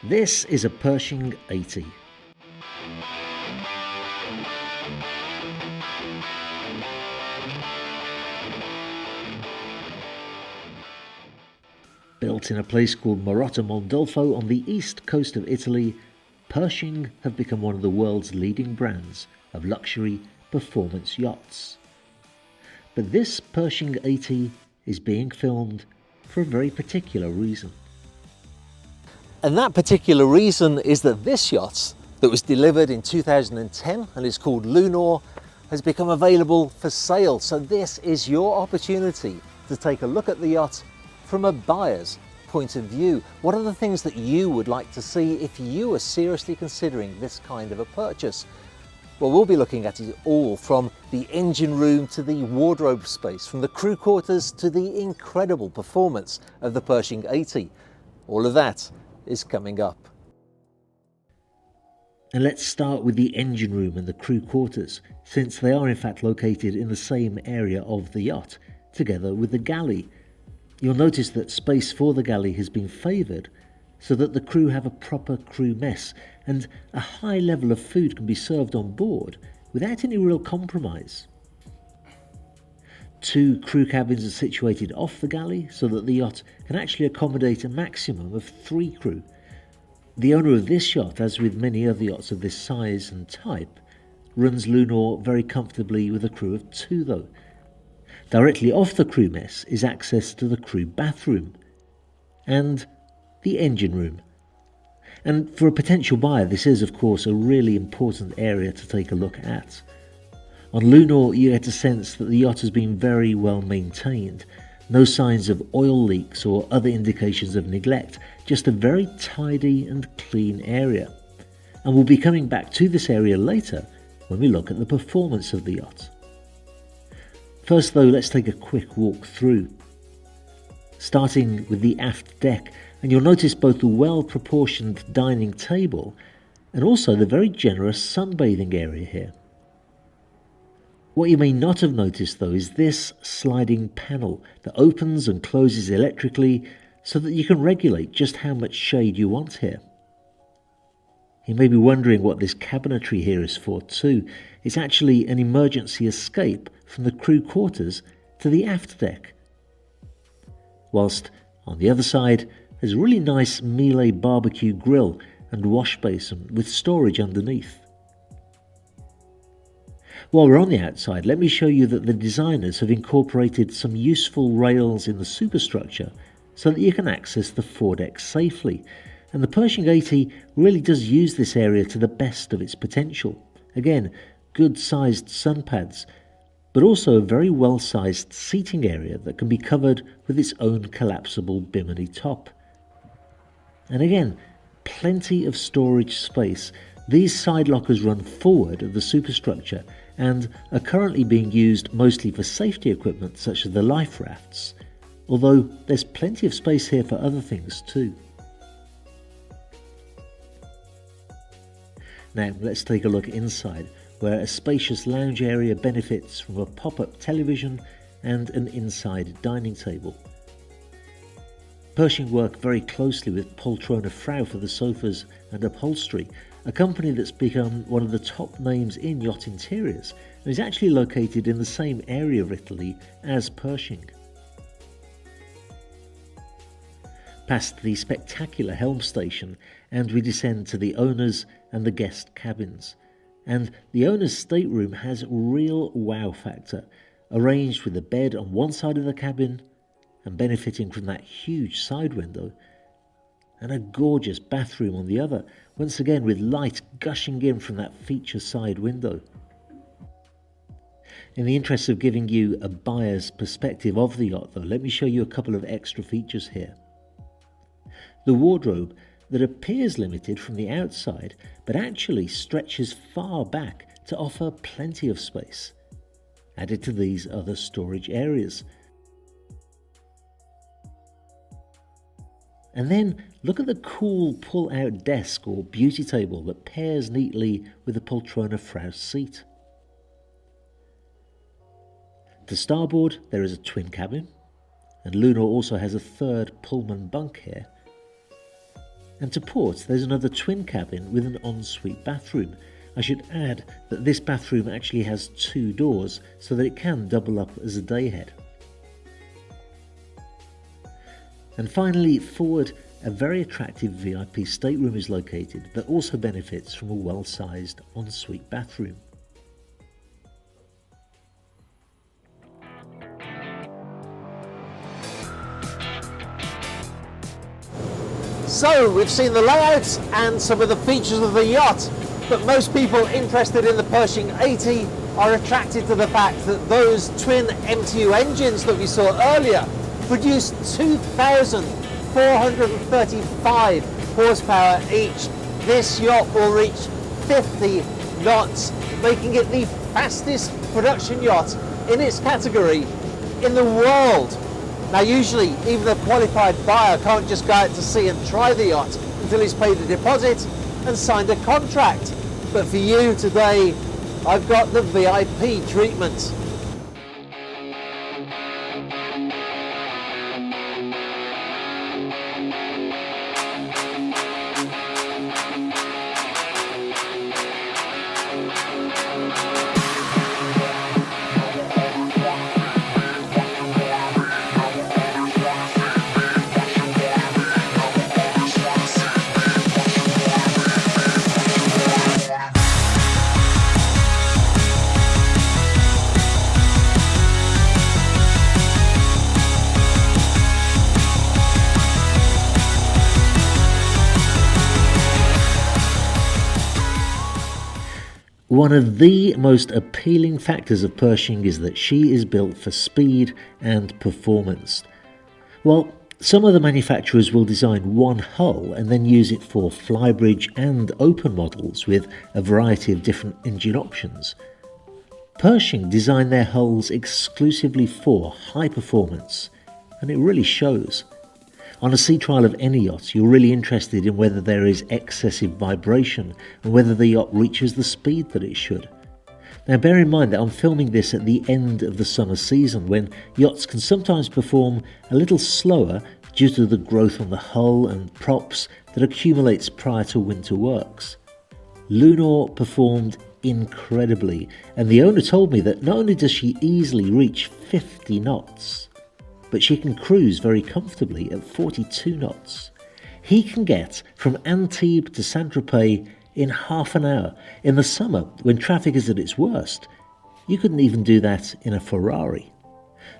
This is a Pershing 80. Built in a place called Marotta Mondolfo on the east coast of Italy, Pershing have become one of the world's leading brands of luxury performance yachts. But this Pershing 80 is being filmed for a very particular reason. And that particular reason is that this yacht, that was delivered in 2010 and is called Lunor, has become available for sale. So this is your opportunity to take a look at the yacht from a buyer's point of view. What are the things that you would like to see if you are seriously considering this kind of a purchase? Well, we'll be looking at it all, from the engine room to the wardrobe space, from the crew quarters to the incredible performance of the Pershing 80. All of that is coming up. And let's start with the engine room and the crew quarters, since they are in fact located in the same area of the yacht, together with the galley. You'll notice that space for the galley has been favoured so that the crew have a proper crew mess and a high level of food can be served on board without any real compromise. 2 crew cabins are situated off the galley so that the yacht can actually accommodate a maximum of 3 crew. The owner of this yacht, as with many other yachts of this size and type, runs Lunor very comfortably with a crew of 2 though. Directly off the crew mess is access to the crew bathroom and the engine room. And for a potential buyer, this is of course a really important area to take a look at. On Lunor, you get a sense that the yacht has been very well maintained. No signs of oil leaks or other indications of neglect, just a very tidy and clean area. And we'll be coming back to this area later when we look at the performance of the yacht. First though, let's take a quick walk through. Starting with the aft deck, and you'll notice both the well-proportioned dining table and also the very generous sunbathing area here. What you may not have noticed though is this sliding panel that opens and closes electrically so that you can regulate just how much shade you want here. You may be wondering what this cabinetry here is for too. It's actually an emergency escape from the crew quarters to the aft deck. Whilst on the other side there's a really nice Miele barbecue grill and wash basin with storage underneath. While we're on the outside, let me show you that the designers have incorporated some useful rails in the superstructure so that you can access the foredeck safely. And the Pershing 80 really does use this area to the best of its potential. Again, good sized sun pads, but also a very well sized seating area that can be covered with its own collapsible bimini top. And again, plenty of storage space. These side lockers run forward of the superstructure and are currently being used mostly for safety equipment such as the life rafts, although there's plenty of space here for other things too. Now let's take a look inside, where a spacious lounge area benefits from a pop-up television and an inside dining table. Pershing work very closely with Poltrona Frau for the sofas and upholstery, a company that's become one of the top names in yacht interiors and is actually located in the same area of Italy as Pershing. Past the spectacular helm station, and we descend to the owners and the guest cabins. And the owner's stateroom has real wow factor, arranged with a bed on one side of the cabin and benefiting from that huge side window, and a gorgeous bathroom on the other, once again with light gushing in from that feature side window. In the interest of giving you a buyer's perspective of the yacht though, let me show you a couple of extra features here. The wardrobe, that appears limited from the outside but actually stretches far back to offer plenty of space, added to these other storage areas. And then look at the cool pull-out desk or beauty table that pairs neatly with the Poltrona Frau seat. To starboard there is a twin cabin, and Lunor also has a third Pullman bunk here. And to port, there's another twin cabin with an ensuite bathroom. I should add that this bathroom actually has 2 doors so that it can double up as a dayhead. And finally, forward, a very attractive VIP stateroom is located that also benefits from a well-sized ensuite bathroom. So we've seen the layouts and some of the features of the yacht, but most people interested in the Pershing 80 are attracted to the fact that those twin MTU engines that we saw earlier produce 2,435 horsepower each. This yacht will reach 50 knots, making it the fastest production yacht in its category in the world. Now usually even a qualified buyer can't just go out to sea and try the yacht until he's paid a deposit and signed a contract. But for you today, I've got the VIP treatment. One of the most appealing factors of Pershing is that she is built for speed and performance. While some other manufacturers will design one hull and then use it for flybridge and open models with a variety of different engine options, Pershing designed their hulls exclusively for high performance, and it really shows. On a sea trial of any yacht, you're really interested in whether there is excessive vibration and whether the yacht reaches the speed that it should. Now bear in mind that I'm filming this at the end of the summer season, when yachts can sometimes perform a little slower due to the growth on the hull and props that accumulates prior to winter works. Lunor performed incredibly, and the owner told me that not only does she easily reach 50 knots, but she can cruise very comfortably at 42 knots. He can get from Antibes to Saint-Tropez in half an hour. In the summer, when traffic is at its worst, you couldn't even do that in a Ferrari.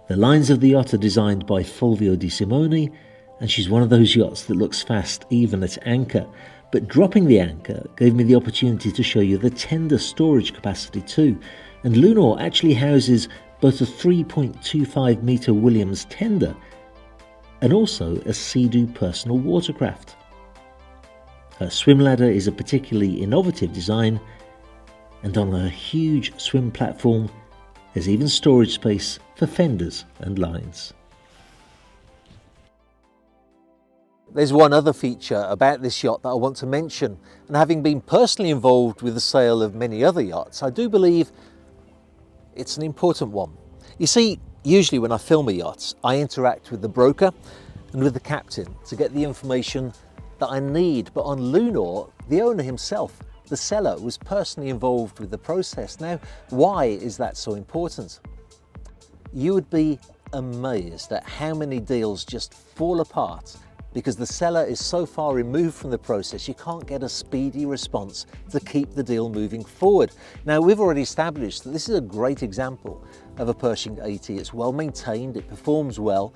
The lines of the yacht are designed by Fulvio Di Simone, and she's one of those yachts that looks fast even at anchor. But dropping the anchor gave me the opportunity to show you the tender storage capacity too, and Lunor actually houses both a 3.25 metre Williams tender and also a Sea-Doo personal watercraft. Her swim ladder is a particularly innovative design, and on her huge swim platform there's even storage space for fenders and lines. There's one other feature about this yacht that I want to mention, and having been personally involved with the sale of many other yachts, I do believe it's an important one. You see, usually when I film a yacht, I interact with the broker and with the captain to get the information that I need. But on Lunor, the owner himself, the seller, was personally involved with the process. Now, why is that so important? You would be amazed at how many deals just fall apart because the seller is so far removed from the process, you can't get a speedy response to keep the deal moving forward. Now, we've already established that this is a great example of a Pershing 80. It's well maintained, it performs well,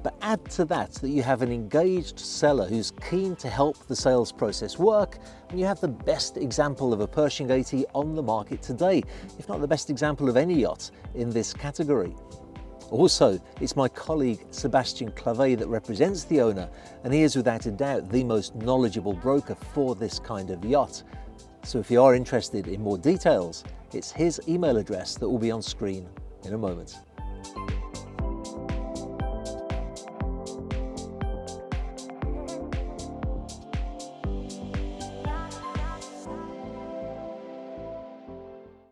but add to that you have an engaged seller who's keen to help the sales process work, and you have the best example of a Pershing 80 on the market today, if not the best example of any yacht in this category. Also, it's my colleague Sebastian Clavet that represents the owner, and he is without a doubt the most knowledgeable broker for this kind of yacht. So if you are interested in more details, it's his email address that will be on screen in a moment.